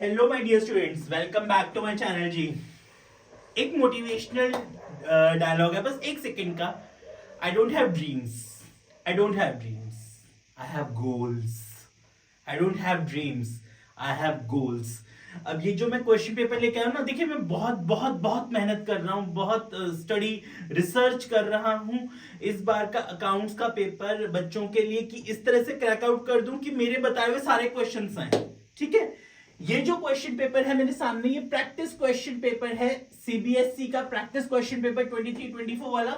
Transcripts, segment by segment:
Hello my dear students, welcome back to my channel जी। एक motivational dialogue है, बस एक सेकंड का। I don't have dreams, I don't have dreams, I have goals. I don't have dreams, I have goals. अब ये जो मैं क्वेश्चन पेपर लेके आया हूं ना, देखिए मैं बहुत बहुत बहुत मेहनत कर रहा हूँ, बहुत स्टडी रिसर्च कर रहा हूँ इस बार का अकाउंट्स का पेपर बच्चों के लिए, कि इस तरह से क्रैक आउट कर दूं कि मेरे बताए हुए सारे क्वेश्चंस आए। ठीक है, ये जो क्वेश्चन पेपर है मेरे सामने, ये प्रैक्टिस क्वेश्चन पेपर है सीबीएसई का, प्रैक्टिस क्वेश्चन पेपर 23-24 वाला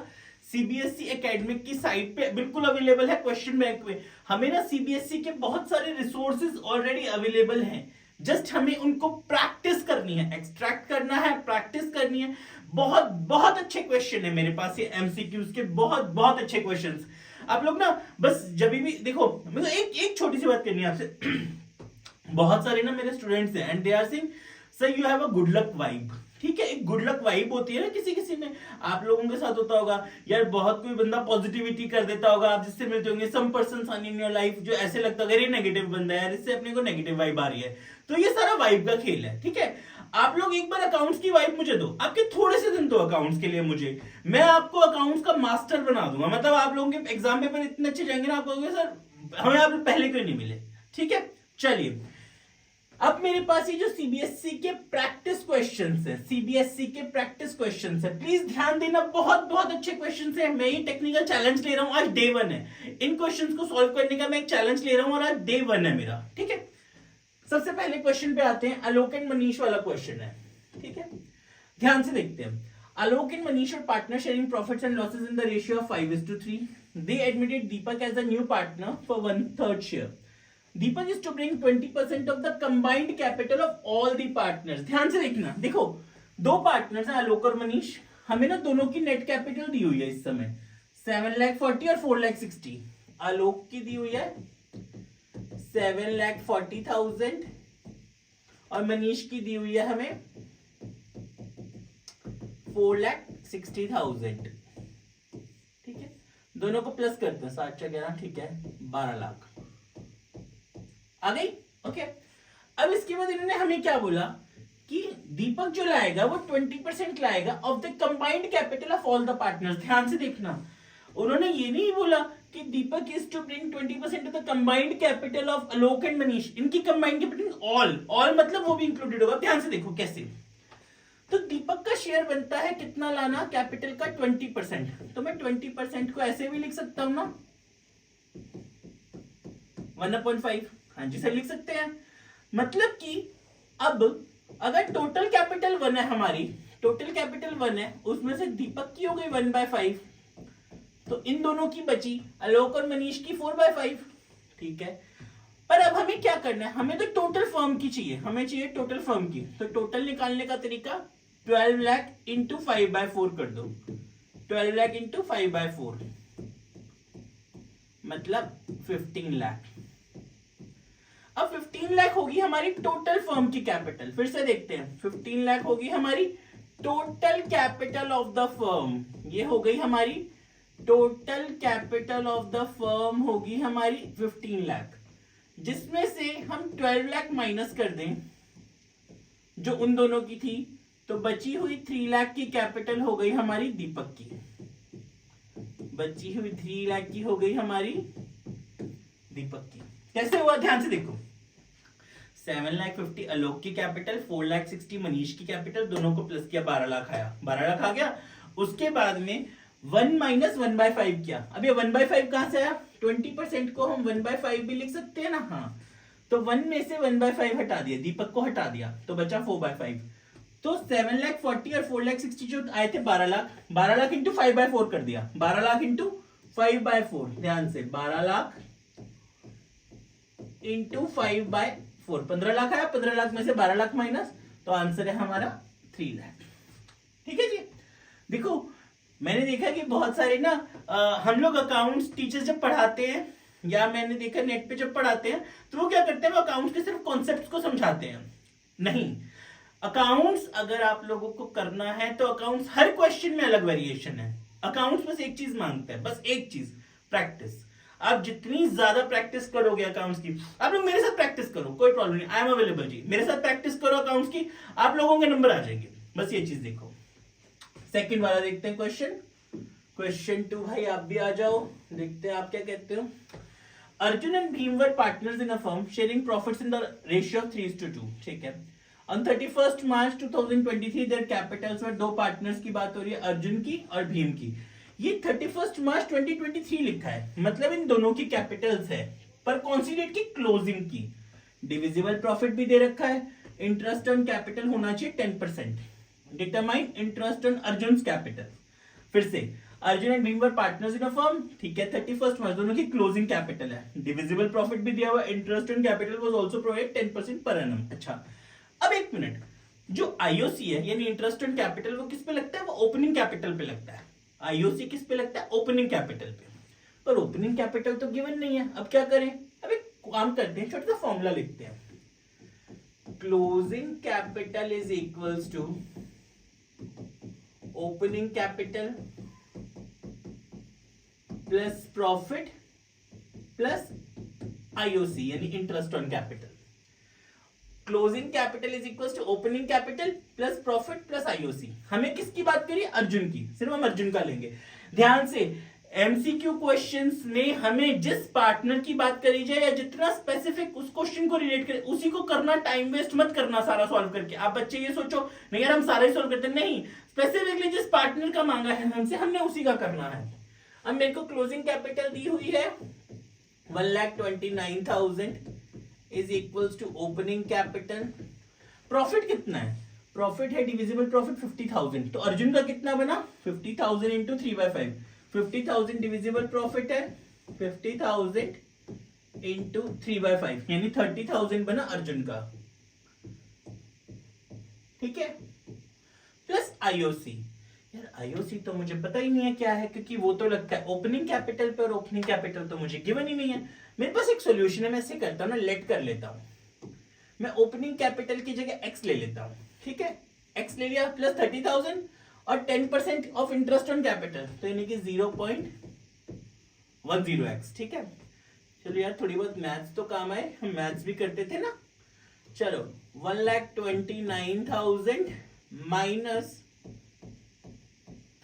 सीबीएसई एकेडमिक की साइट पे बिल्कुल अवेलेबल है। क्वेश्चन बैंक में हमें ना सीबीएसई के बहुत सारे रिसोर्सेज ऑलरेडी अवेलेबल हैं, जस्ट हमें उनको प्रैक्टिस करनी है, एक्सट्रैक्ट करना है, प्रैक्टिस करनी है। बहुत बहुत अच्छे क्वेश्चन है मेरे पास, ये एमसीक्यूज के बहुत बहुत अच्छे क्वेश्चंस। आप लोग ना बस जब भी देखो, मेरे को एक छोटी सी बात करनी है आपसे। बहुत सारे ना मेरे स्टूडेंट्स हैं and they are saying sir you have a good luck vibe. ठीक है, एक गुड लक वाइब होती है ना किसी किसी में, आप लोगों के साथ होता होगा यार, बहुत कोई बंदा पॉजिटिविटी कर देता होगा, आप जिससे मिलते होंगे, सम पर्सन आन इन योर लाइफ जो ऐसे लगता है ये नेगेटिव बंदा है यार, इससे अपने को नेगेटिव वाइब आ रही है। तो ये सारा वाइब का खेल है। ठीक है, आप लोग एक बार अकाउंट्स की वाइब मुझे दो, आपके थोड़े से दिन दो अकाउंट्स के लिए मुझे, मैं आपको अकाउंट्स का मास्टर बना दूंगा। मतलब आप लोगों के एग्जाम पेपर इतने अच्छे जाएंगे ना, आप कहोगे सर हमें आप पहले क्यों नहीं मिले। ठीक है, चलिए अब मेरे पास ये जो सीबीएसई के प्रैक्टिस क्वेश्चंस है, सीबीएसई के प्रैक्टिस क्वेश्चंस है, प्लीज ध्यान देना, बहुत बहुत अच्छे क्वेश्चंस है। मैं ये टेक्निकल चैलेंज ले रहा हूं, आज डे 1 है। इन क्वेश्चंस को सॉल्व करने का मैं एक चैलेंज ले रहा हूं और आज डे 1 है मेरा। ठीक है, सबसे पहले क्वेश्चन पे आते हैं। आलोक एंड मनीष वाला क्वेश्चन है। ठीक है, ध्यान से देखते हैं। Alok and Manish are partner sharing profits and losses in the ratio of 5:3. They admitted Deepak as a new partner for 1/3 share. Deepak is to bring 20% of the combined capital of all the partners. ध्यान से देखना, देखो दो partners हैं आलोक और मनीष, हमें ना दोनों की नेट कैपिटल दी हुई है इस समय 7,40,000 और 4,60,000। आलोक की दी हुई है 7,40,000 और मनीष की दी हुई है हमें 4,60,000। ठीक है, दोनों को प्लस करते हैं, 7×11 ठीक है 12 लाख आ गई। ओके, अब इसके बाद इन्होंने हमें क्या बोला कि दीपक जो लाएगा वो 20% लाएगा of the combined capital of all the partners. ध्यान से देखना, उन्होंने ये नहीं बोला कि Deepak is to bring 20% of the combined capital of Alok and Manish, इनकी कंबाइंड कैपिटल ऑल मतलब वो भी इंक्लूडेड होगा। ध्यान से देखो कैसे, तो दीपक का शेयर बनता है कितना लाना, कैपिटल का 20%। तो मैं 20% को ऐसे भी लिख सकता हूं ना 1/5। हाँ जी सर लिख सकते हैं। मतलब कि अब अगर टोटल कैपिटल 1 है, हमारी टोटल कैपिटल 1 है, उसमें से दीपक की हो गई 1/5, तो इन दोनों की बची आलोक और मनीष की 4/5। ठीक है, पर अब हमें क्या करना है, हमें तो टोटल फर्म की चाहिए, हमें चाहिए टोटल फर्म की। तो टोटल निकालने का तरीका 12 लाख इंटू 5/4 कर दो। 12 लाख इंटू 5/4 मतलब 15 लाख। अब 15 लाख होगी हमारी टोटल फर्म की कैपिटल। फिर से देखते हैं, 15 लाख होगी हमारी total capital of the firm. ये हो गई हमारी total capital of the firm होगी हमारी 15 लाख, जिसमें से हम 12 लाख माइनस कर दें जो उन दोनों की थी, तो बची हुई 3 लाख की कैपिटल हो गई हमारी दीपक की। बची हुई 3 लाख की हो गई हमारी दीपक की। कैसे हुआ ध्यान से देखो, 7,50,000 आलोक की कैपिटल, 4,60,000 मनीष की कैपिटल, दोनों को प्लस किया 12 लाख आया, 12 लाख आ गया। उसके बाद में 1 माइनस 1/5 किया। अब ये 1/5 कहां से आया, 20% को हम 1/5 भी लिख सकते हैं ना। हाँ, तो 1 में से 1/5 हटा दिया, दीपक को हटा दिया, तो बचा 4/5। तो 7,40,000 और 4,60,000 जो आए थे 12 लाख, 12 लाख इंटू 5/4 कर दिया, 12 लाख इंटू 5/4। ध्यान से 12 लाख इंटू 5/4 15 लाख आया, 15 लाख में से 12 लाख माइनस, तो आंसर है हमारा 3 लाख। ठीक है जी, देखो मैंने देखा कि बहुत सारे ना हम लोग अकाउंट्स टीचर्स जब पढ़ाते हैं, या मैंने देखा नेट पे जब पढ़ाते हैं, तो वो क्या करते हैं, वो अकाउंट्स के सिर्फ कॉन्सेप्ट्स को समझाते हैं। नहीं, अकाउंट्स अगर आप लोगों को करना है तो अकाउंट्स हर क्वेश्चन में अलग वेरिएशन है। अकाउंट्स बस एक चीज मांगता है, बस एक चीज, प्रैक्टिस। आप जितनी ज्यादा प्रैक्टिस करोगे अकाउंट्स की, आप लोग मेरे साथ प्रैक्टिस करो, कोई प्रॉब्लम नहीं, आई एम अवेलेबल जी, मेरे साथ प्रैक्टिस करो अकाउंट्स की, आप लोगों के नंबर आ जाएंगे, बस ये चीज देखो। सेकंड वाला देखते हैं क्वेश्चन, क्वेश्चन 2 भाई आप भी आ जाओ, देखते हैं आप क्या कहते हो। Arjun and Bhim were partners in a firm sharing profits in the ratio of 3:2, ठीक है। ऑन 31 मार्च 2023 देयर कैपिटल्स वर, दो पार्टनर्स की बात हो रही है, अर्जुन की और भीम की। ये 31 मार्च 2023 लिखा है, मतलब इन दोनों की कैपिटल्स है, पर कौन सी डेट की, क्लोजिंग की। डिविजिबल प्रॉफिट भी दे रखा है, इंटरेस्ट ऑन कैपिटल होना चाहिए 10%, determine interest on Arjun capital. फिर से Arjun and Bhim were partners in a firm, ठीक है, 31 मार्च, दोनों की क्लोजिंग कैपिटल है, डिविजिबल प्रॉफिट भी दिया हुआ, interest on capital was also provide 10% per annum. अच्छा, अब एक मिनट, जो आईओसी है यानी इंटरेस्ट ऑन कैपिटल, वो किस पे लगता है, वो ओपनिंग कैपिटल पे लगता है। आईओसी किस पे लगता है, ओपनिंग कैपिटल पे, पर ओपनिंग कैपिटल तो गिवन नहीं है, अब क्या करें, अब एक काम करते हैं, छोटा सा फॉर्मूला लिखते हैं, closing capital is equals to opening capital plus profit plus IOC यानी interest on capital. Closing capital is equal to opening capital plus profit plus IOC. हमें किसकी बात करिए, अर्जुन की, सिर्फ हम अर्जुन का लेंगे। ध्यान से, एमसीक्यू क्वेश्चंस में हमें जिस पार्टनर की बात करी जाए या जितना स्पेसिफिक उस क्वेश्चन को रिलेट करे उसी को करना, टाइम वेस्ट मत करना सारा सॉल्व करके। आप बच्चे ये सोचो नहीं यार हम सारा ही सॉल्व करते, नहीं, स्पेसिफिकली जिस पार्टनर का मांगा है हमसे, हमने उसी का करना है। अब मेरे को क्लोजिंग कैपिटल दी हुई है 1,29,000 is equals to opening capital. Profit कितना है, प्रॉफिट है डिविजिबल प्रॉफिट 50,000, तो अर्जुन का कितना बना 50,000 इंटू 3/5, 50,000 डिविजिबल प्रॉफिट है 50,000 इंटू 3/5 यानी 30,000 बना अर्जुन का, ठीक है, प्लस आईओसी। यार आईओसी तो मुझे पता ही नहीं है क्या है, क्योंकि वो तो लगता है ओपनिंग कैपिटल पे और ओपनिंग कैपिटल तो मुझे गिवन ही नहीं है। मेरे पास एक सॉल्यूशन है, मैं ऐसे करता हूँ ना, लेट कर लेता हूँ, मैं ओपनिंग कैपिटल की जगह एक्स ले लेता हूँ, ठीक है, एक्स ले लिया प्लस 30,000 और 10% ऑफ इंटरेस्ट ऑन कैपिटल, तो यानी कि 0.10x, ठीक है। चलो यार थोड़ी बहुत मैथ्स तो काम आए, हम मैथ्स भी करते थे ना। चलो 1,29,000 minus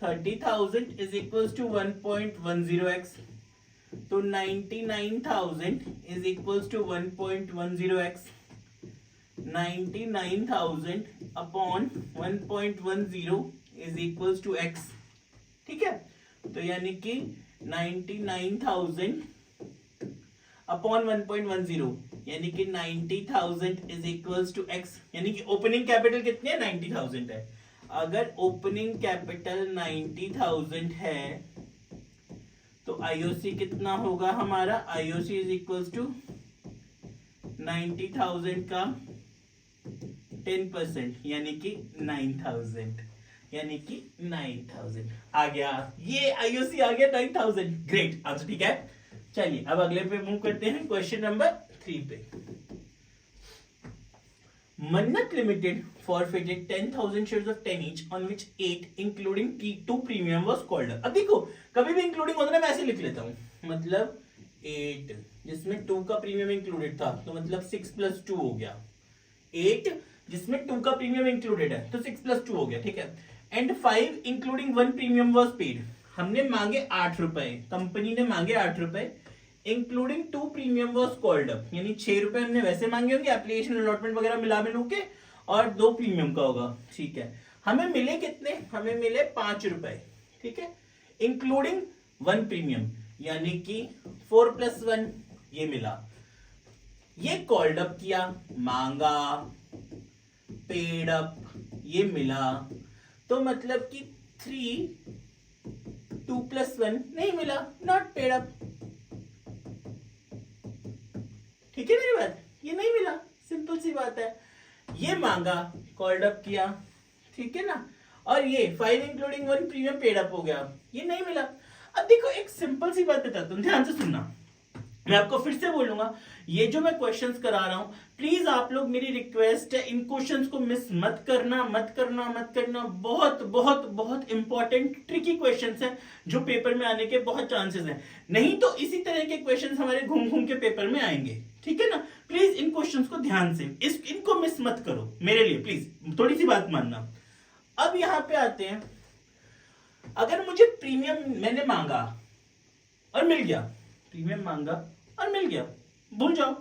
30,000 is equals to 1.10x, तो 99,000 is equals to 1.10x, 99,000 upon 1.10 is equals to x, ठीक है। तो यानी कि 99,000 अपॉन 1.10 यानी कि 90,000 इज इक्वल्स टू x, यानी कि ओपनिंग कैपिटल कितनी है 90,000 है। अगर ओपनिंग कैपिटल 90,000 है तो आईओसी कितना होगा हमारा, आईओसी इज इक्वल्स टू 90,000 का 10% यानी कि 9,000, यानी कि 9,000 आ गया, ये आईओसी आ गया 9,000, ग्रेट आंसर, ठीक है। चलिए अब अगले पे मूव करते हैं, क्वेश्चन नंबर 3 पे। मन्नत limited forfeited 10,000 shares of 10 each on which 8 including T2 premium was called up। अब देखो कभी भी इंक्लूडिंग होता है मैं ऐसे लिख लेता हूं, मतलब 8 जिसमें 2 का प्रीमियम इंक्लूडेड था तो मतलब 6 + 2 हो गया, 8 जिसमें 2 का प्रीमियम इंक्लूडेड है तो 6 + 2 हो गया, ठीक है। And 5 including 1 premium was paid, हमने मांगे 8 रुपए, कंपनी ने मांगे 8 रुपए, including 2 premium was called up, यानी 6 रुपए हमने वैसे मांगे होंगे एप्लीकेशन अलॉटमेंट वगैरह मिलू के, और 2 प्रीमियम का होगा, ठीक है। हमें मिले कितने, हमें मिले 5 रुपए, ठीक है, इंक्लूडिंग 1 प्रीमियम यानी कि 4 + 1 ये मिला, ये कॉल्ड अप किया, मांगा, पेड अप, ये मिला, तो मतलब कि 3 2 + 1 नहीं मिला, नॉट पेड अप, ठीक है मेरी बात, ये नहीं मिला, सिंपल सी बात है। ये मांगा, कॉल्ड अप किया, ठीक है ना, और ये 5 इंक्लूडिंग 1 प्रीमियम पेड अप हो गया, ये नहीं मिला। अब देखो एक सिंपल सी बात बताता हूं, ध्यान से सुनना, मैं आपको फिर से बोलूंगा, ये जो मैं क्वेश्चंस करा रहा हूं, प्लीज आप लोग, मेरी रिक्वेस्ट है, इन क्वेश्चंस को मिस मत करना, मत करना, मत करना। बहुत बहुत बहुत इंपॉर्टेंट ट्रिकी क्वेश्चंस हैं जो पेपर में आने के बहुत चांसेस हैं। नहीं तो इसी तरह के क्वेश्चंस हमारे घूम घूम के पेपर में आएंगे, ठीक है ना। प्लीज इन क्वेश्चंस को ध्यान से, इनको मिस मत करो मेरे लिए, प्लीज थोड़ी सी बात मानना। अब यहां पे आते हैं, अगर मुझे प्रीमियम मैंने मांगा और मिल गया, प्रीमियम मांगा और मिल गया, भूल जाओ।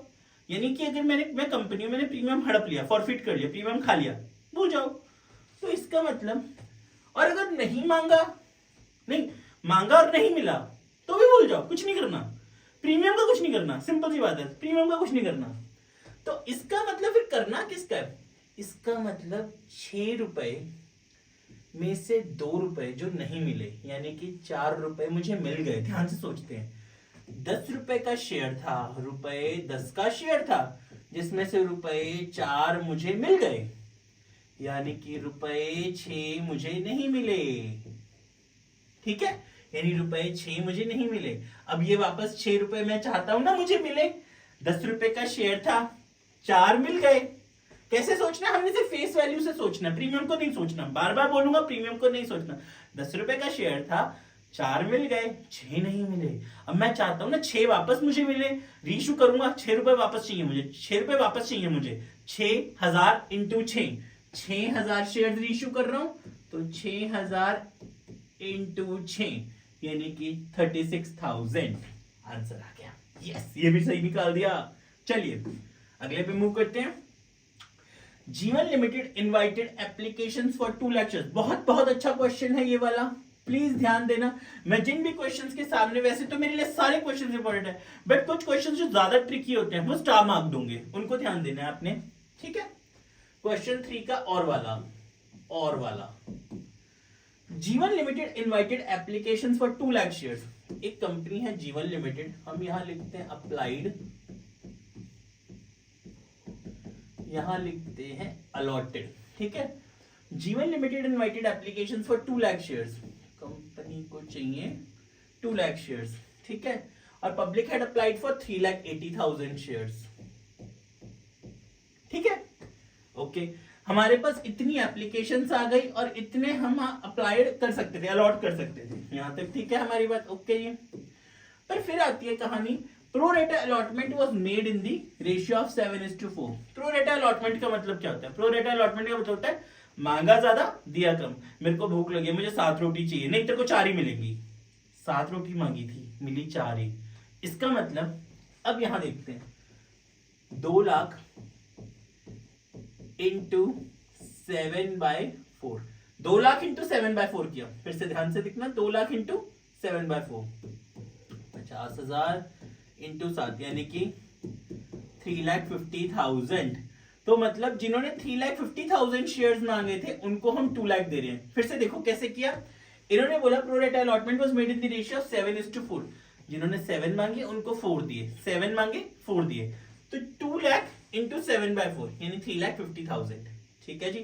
यानी कि अगर मैं कंपनी में मैंने प्रीमियम हड़प लिया, फॉरफिट कर लिया, प्रीमियम खा लिया, भूल जाओ। तो इसका मतलब, और अगर नहीं मांगा, नहीं मांगा और नहीं मिला, तो भी भूल जाओ, कुछ नहीं करना, प्रीमियम का कुछ नहीं करना, सिंपल सी बात है, प्रीमियम का कुछ नहीं करना। तो इसका मतलब फिर करना किसका है? इसका मतलब 6 रुपए में से 2 रुपए जो नहीं मिले, यानी कि 4 रुपए मुझे मिल गए। ध्यान से सोचते हैं, 10 रुपए का शेयर था, रुपए 10 का शेयर था, जिसमें से रुपए 4 मुझे मिल गए, यानी कि रुपए 6 मुझे नहीं मिले। ठीक है, यानी रुपए 6 मुझे नहीं मिले। अब ये वापस 6 रुपए मैं चाहता हूं ना मुझे मिले, 10 रुपए का शेयर था, 4 मिल गए। कैसे सोचना, हमने सिर्फ फेस वैल्यू से सोचना, प्रीमियम को नहीं सोचना। बार बार बोलूंगा, प्रीमियम को नहीं सोचना। 10 रुपए का शेयर था, 4 मिल गए, 6 नहीं मिले। अब मैं चाहता हूं ना 6 वापस मुझे मिले, रीइशू करूंगा, 6 रुपए वापस चाहिए मुझे, 6 रुपए वापस चाहिए मुझे। 6000 इंटू 6, 6000 शेयर रीइशू कर रहा हूं, तो 6000 इंटू 6 यानी कि 36,000 आंसर आ गया। यस, ये भी सही निकाल दिया। चलिए अगले पे मूव करते हैं। जीवन limited invited applications for 2 lectures. बहुत बहुत अच्छा क्वेश्चन है ये वाला, प्लीज ध्यान देना। मैं जिन भी क्वेश्चंस के सामने, वैसे तो मेरे लिए सारे क्वेश्चंस इंपॉर्टेंट है, बट कुछ क्वेश्चंस जो ज्यादा ट्रिकी होते हैं वो स्टार मार्क दूंगे, उनको ध्यान देना है आपने, ठीक है। क्वेश्चन 3 का और वाला जीवन limited invited applications for 2 lakh shares. एक कंपनी है जीवन लिमिटेड, हम यहां लिखते हैं अप्लाइड, यहां लिखते हैं अलॉटेड, ठीक है। जीवन limited invited application for 2 lakh shares, company को चाहिए 2 लाख शेयर्स, ठीक है। और public had applied for 3,80,000 shares, ठीक है। ओके, हमारे पास इतनी एप्लीकेशंस आ गई और इतने हम अप्लाइड कर सकते थे, अलॉट कर सकते थे, यहां तक ठीक है हमारी बात, ओके जी। पर फिर आती है कहानी, प्रो रेटा allotment was made in the ratio of 7:4। Pro रेटा अलॉटमेंट का मतलब क्या होता है? प्रो रेटा अलॉटमेंट का मतलब होता है मांगा ज्यादा दिया कम। मेरे को भूख लगी है, मुझे 7 रोटी चाहिए, नहीं तेरे को 4 ही मिलेंगी। 7 रोटी मांगी थी, मिली 4 ही। इसका मतलब, अब यहां देखते हैं, 2 लाख इंटू 7/4, 2 लाख इंटू 7/4 किया, फिर से ध्यान से दिखना, 2 लाख इंटू 7/4, 50,000 इंटू 7 यानी कि 3,50,000। तो मतलब जिन्होंने 3,50,000 शेयर्स मांगे थे उनको हम 2 लाख दे रहे हैं। फिर से देखो कैसे किया, इन्होंने बोला प्रो रेटा allotment was made in the ratio of 7:4, जिन्होंने 7 मांगे उनको 4 दिए, 7 मांगे 4 दिए, तो 2 लाख इंटू 7/4 यानी 3,50,000, ठीक है जी।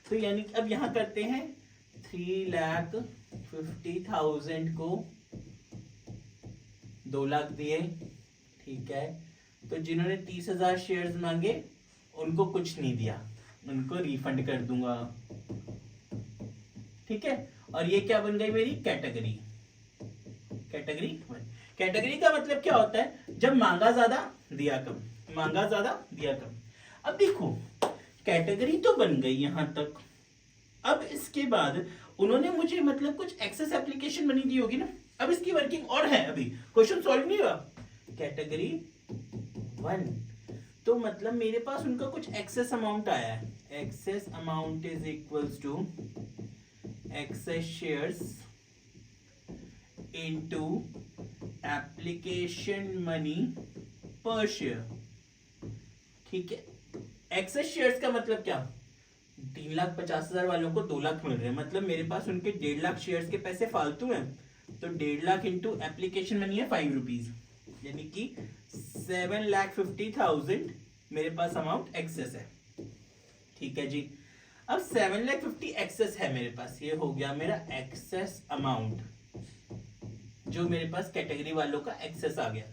तो यानी अब यहां करते हैं 3,50,000 को 2 लाख दिए, ठीक है। तो जिन्होंने 30,000 शेयर्स मांगे उनको कुछ नहीं दिया, उनको रिफंड कर दूंगा, ठीक है। और ये क्या बन गई मेरी कैटेगरी, कैटेगरी 1। कैटेगरी का मतलब क्या होता है? जब मांगा ज्यादा दिया कम, मांगा ज्यादा दिया कम। अब देखो कैटेगरी तो बन गई यहां तक, अब इसके बाद उन्होंने मुझे मतलब कुछ एक्सेस एप्लीकेशन बनी दी होगी ना, अब इसकी वर्किंग और है, अभी क्वेश्चन सॉल्व नहीं हुआ। कैटेगरी 1 तो मतलब मेरे पास उनका कुछ एक्सेस अमाउंट आया है, excess amount is equals to excess shares into application money पर शेयर, ठीक है। एक्सेस शेयर्स का मतलब क्या? 3,50,000 वालों को 2 लाख मिल रहे हैं, मतलब मेरे पास उनके 1.5 लाख शेयर्स के पैसे फालतू हैं, तो 1.5 लाख इंटू एप्लीकेशन मनी है 5 रुपीज, यानी कि 7,50,000 मेरे पास अमाउंट एक्सेस है, ठीक है जी। अब 7,50,000 एक्सेस है मेरे पास, ये हो गया मेरा एक्सेस अमाउंट, जो मेरे पास कैटेगरी वालों का एक्सेस आ गया।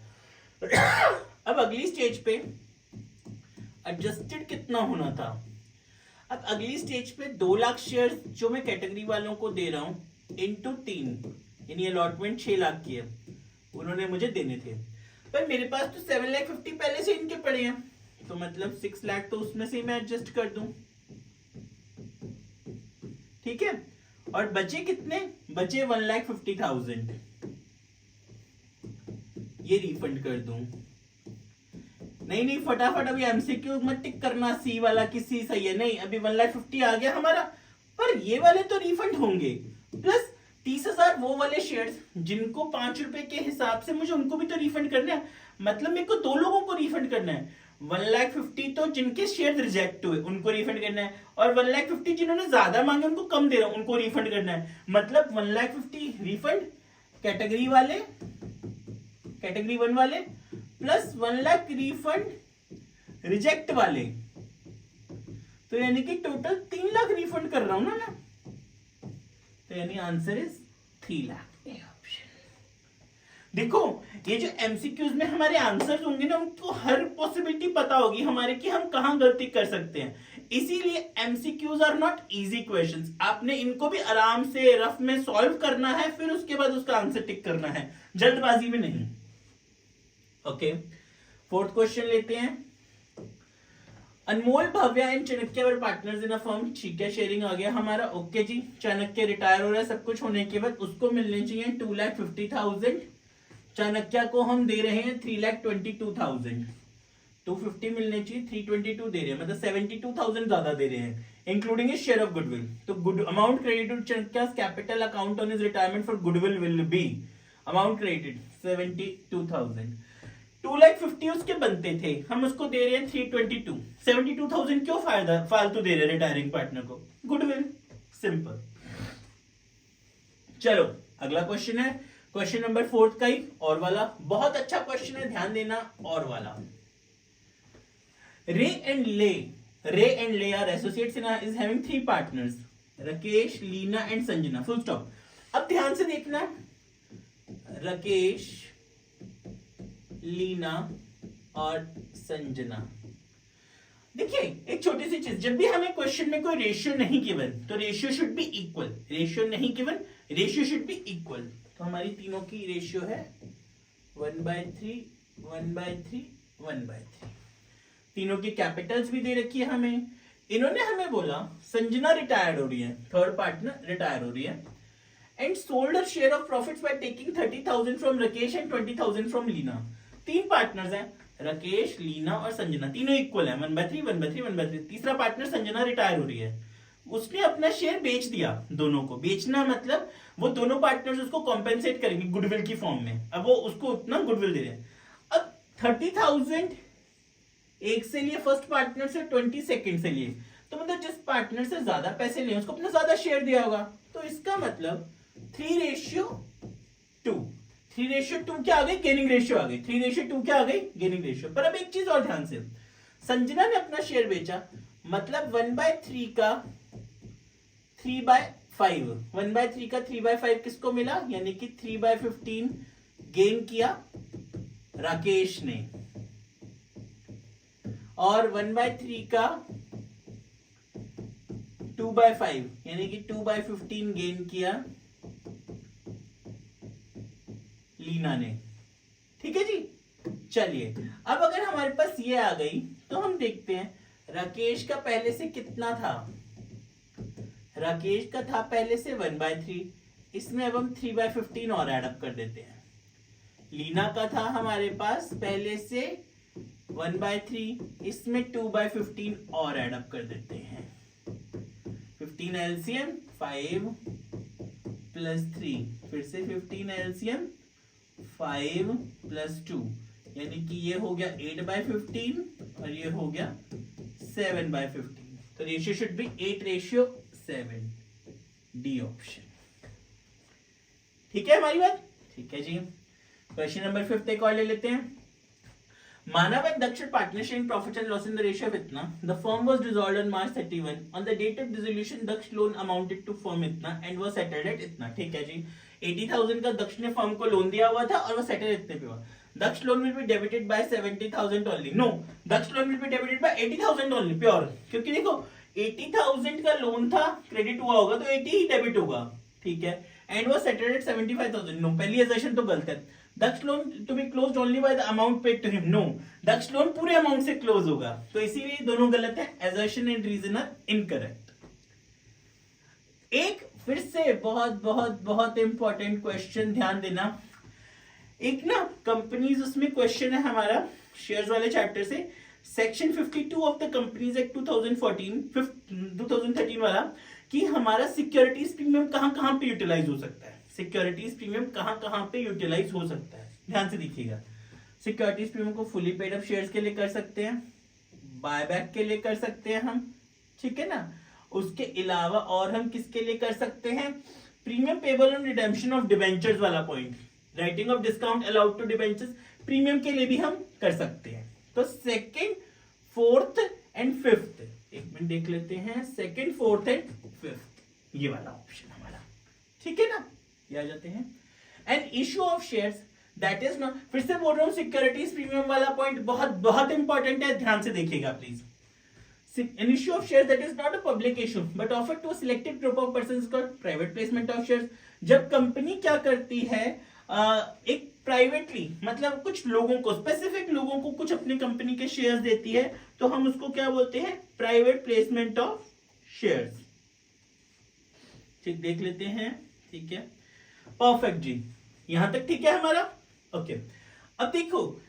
अब अगली स्टेज पे एडजस्टेड कितना होना था? अब अगली स्टेज पे 2 लाख शेयर जो मैं कैटेगरी वालों को दे रहा हूं इंटू 3, यानी अलॉटमेंट 6 लाख की है, उन्होंने मुझे देने थे। पर मेरे पास तो 7,50,000 पहले से इनके पड़े हैं, तो मतलब 6 लाख तो उसमें से मैं एडजस्ट कर दूं, ठीक है। और बचे कितने? बचे 1,50,000, ये रिफंड कर दूं। नहीं फटाफट अभी एमसीक्यू मत टिक करना सी वाला कि सी सही है, नहीं अभी 1,50,000 आ गया हमारा, पर ये वाले तो रिफंड होंगे, प्लस 30,000 वो वाले शेयर्स जिनको 5 रुपए के हिसाब से मुझे उनको भी तो रिफंड करना है, मतलब मेरे को 2 लोगों को रिफंड करना है। 1,50,000 तो जिनके शेयर रिजेक्ट हुए उनको रिफंड करना है, और 1,50,000 जिन्होंने ज्यादा मांगे उनको कम दे रहा हूं उनको रिफंड करना है, मतलब 1,50,000 रिफंड कैटेगरी वाले, कैटेगरी 1 वाले, प्लस 1 लाख रिफंड रिजेक्ट वाले, तो यानी कि टोटल 3 लाख रिफंड कर रहा हूं ना मैं, तो यानी आंसर इज 3 लाख। देखो ये जो एमसीक्यूज में हमारे आंसर्स होंगे ना, उनको हर पॉसिबिलिटी पता होगी हमारे कि हम कहां गलती कर सकते हैं, इसीलिए MCQs are not easy questions. आपने इनको भी आराम से रफ में सॉल्व करना है, फिर उसके बाद उसका आंसर टिक करना है, जल्दबाजी में नहीं। ओके, फोर्थ क्वेश्चन लेते हैं। Anmol, Bhavya and Chanakya were partners in a firm, ठीक है, शेयरिंग आ गया हमारा, ओके जी। चाणक्य रिटायर हो रहा है, सब कुछ होने के बाद उसको मिलने चाहिए 2,50,000, चाणक्य को हम दे रहे हैं 3,22,000, 250 मिलने चाहिए, 322 दे रहे हैं, मतलब 72,000 ज्यादा दे रहे हैं, including a share of goodwill. तो good amount credited to Chanakya's capital account on his retirement for goodwill will be, amount credited 72,000, 2,50,000 उसके बनते थे, हम उसको दे रहे हैं 322, 72,000 क्यों फालतू दे रहे हैं रिटायरिंग पार्टनर को? Goodwill, simple. चलो अगला क्वेश्चन है, क्वेश्चन नंबर 4 का ही, और वाला बहुत अच्छा क्वेश्चन है, ध्यान देना, और वाला। Ray and Lay are associates in is having 3 partners, Rakesh, Leena and Sanjana, full stop. अब ध्यान से देखना, राकेश, लीना और संजना। देखिए एक छोटी सी चीज, जब भी हमें क्वेश्चन में कोई रेशियो नहीं गिवन तो ratio should be equal, ratio नहीं given ratio should be equal, तो हमारी तीनों की रेशियो है 1/3, 1/3, 1/3। तीनों की कैपिटल्स भी दे रखी है हमें। इन्होंने हमें बोला संजना रिटायर्ड हो रही है, थर्ड पार्टनर रिटायर हो रही है, and sold her share of profits by taking 30,000 from Rakesh and 20,000 from Leena. 3 partners हैं, राकेश, लीना और संजना, तीनों इक्वल है, 1/3, 1/3, 1/3। तीसरा पार्टनर संजना रिटायर हो रही है, उसने अपना शेयर बेच दिया, दोनों को बेचना मतलब वो दोनों पार्टनर्स उसको कॉम्पेंसेट करेंगे गुडविल की फॉर्म में, अब वो उसको उतना गुडविल दे रहे हैं। अब 30,000 एक से लिए फर्स्ट पार्टनर से, 20 सेकंड से लिए, तो मतलब जिस पार्टनर से ज्यादा पैसे लिए उसको अपना ज्यादा शेयर दिया होगा, तो इसका मतलब 3:2, 3:2 क्या आ गई? गेनिंग रेशियो आ गई, 3:2 क्या आ गई? Gaining ratio. पर अब एक चीज और ध्यान से, संजना ने अपना शेयर बेचा, मतलब 1/3 का 3/5, 1/3 का 3/5 किसको मिला? यानी कि 3/15 गेन किया राकेश ने, और 1/3 का 2/5 यानी कि 2/15 गेन किया लीना ने। ठीक है जी, चलिए अब अगर हमारे पास ये आ गई तो हम देखते हैं राकेश का पहले से कितना था। राकेश का था पहले से 1/3, इसमें अब हम 3/15 और ऐड अप कर देते हैं। लीना का था हमारे पास पहले से 1/3, इसमें 2/15 और ऐड अप कर देते हैं। 15 एलसीएम 5 प्लस 3, फिर से 15 एलसीएम 5 प्लस 2, यानी कि ये हो गया 8/15 और ये हो गया 7/15। तो ratio should B 8:7, D option. ठीक है हमारी बात? ठीक है जी। क्वेश्चन नंबर 5 एक और ले लेते हैं। Manav and Daksh partnership in profit and loss in the ratio of itna. The firm was dissolved on March 31. On the date of dissolution, Daksh loan amounted to firm itna and was settled at itna. ठीक है जी, 80,000 का दक्ष ने firm को loan दिया हुआ था और वो सेटल इतने पे हुआ। Daksh loan will be debited by 70,000 only. No, Daksh loan will be debited by 80,000 only. Pure. क्योंकि देखो 80,000 का लोन था, क्रेडिट हुआ होगा तो 80 ही डेबिट होगा, ठीक है. एंड वो सेटल्ड एट 75,000. नो, पहली असर्शन तो गलत है. Daksh loan to be closed only by the amount paid to him. No, Daksh loan पूरे अमाउंट से क्लोज होगा, तो इसीलिए दोनों गलत है. Assertion and reason are incorrect. एक फिर से बहुत बहुत बहुत इंपॉर्टेंट क्वेश्चन, ध्यान देना. एक ना कंपनीज, उसमें क्वेश्चन है हमारा शेयर्स वाले चैप्टर से, section 52 of the companies act 2013 वाला, कि हमारा सिक्योरिटीज प्रीमियम कहां कहां पे यूटिलाइज हो सकता है. सिक्योरिटीज प्रीमियम कहां कहां पे यूटिलाइज हो सकता है, ध्यान से देखिएगा. सिक्योरिटीज प्रीमियम को फुली पेड अप शेयर्स के लिए कर सकते हैं, बायबैक के लिए कर सकते हैं हम, ठीक है ना. उसके अलावा और हम किसके लिए कर सकते हैं, premium payable on redemption of debentures वाला point, writing off discount allowed to debentures, premium के लिए भी हम कर सकते हैं. तो सेकंड, फोर्थ एंड फिफ्थ, एक मिनट देख लेते हैं, सेकंड, फोर्थ एंड फिफ्थ, ये वाला ऑप्शन हमारा, ठीक है ना. ये आ जाते हैं. And issue of shares that is not, फिर से बोल रहा हूं सिक्योरिटीज प्रीमियम वाला पॉइंट बहुत बहुत इंपॉर्टेंट है, ध्यान से देखिएगा please. An issue of shares that is not a public issue but offered to a selected group of persons is called private placement of shares. जब कंपनी क्या करती है, एक प्राइवेटली, मतलब कुछ लोगों को, स्पेसिफिक लोगों को कुछ अपनी कंपनी के शेयर्स देती है, तो हम उसको क्या बोलते हैं, प्राइवेट प्लेसमेंट ऑफ शेयर्स. ठीक, देख लेते हैं, ठीक है. परफेक्ट जी, यहां तक ठीक है हमारा. ओके, अब देखो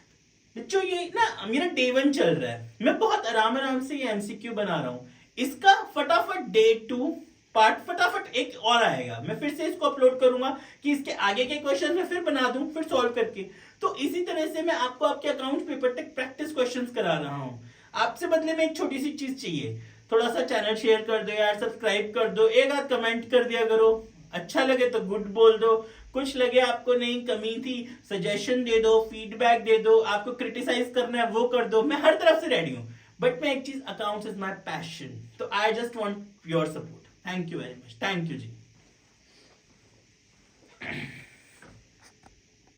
बच्चों, ये ना मेरा डे 1 चल रहा है, मैं बहुत आराम से ये एमसीक्यू बना रहा हूं. इसका फटाफट डे 2 पार्ट फटाफट एक और आएगा, मैं फिर से इसको अपलोड करूंगा कि इसके आगे के क्वेश्चन मैं फिर बना दूं, फिर सॉल्व करके. तो इसी तरह से मैं आपको आपके अकाउंट पेपर तक प्रैक्टिस क्वेश्चंस करा रहा हूं. आपसे बदले में एक छोटी सी चीज चाहिए, थोड़ा सा चैनल शेयर कर दो यार, सब्सक्राइब कर दो, एक आध कमेंट कर दिया करो, अच्छा लगे तो गुड बोल दो, कुछ लगे आपको नहीं कमी थी सजेशन दे दो, फीडबैक दे दो, आपको क्रिटिसाइज करना है वो कर दो, मैं हर तरफ से रेडी हूं. बट मैं एक चीज, अकाउंट्स इज माय पैशन, तो I just want your support. Thank you very much, thank you ji.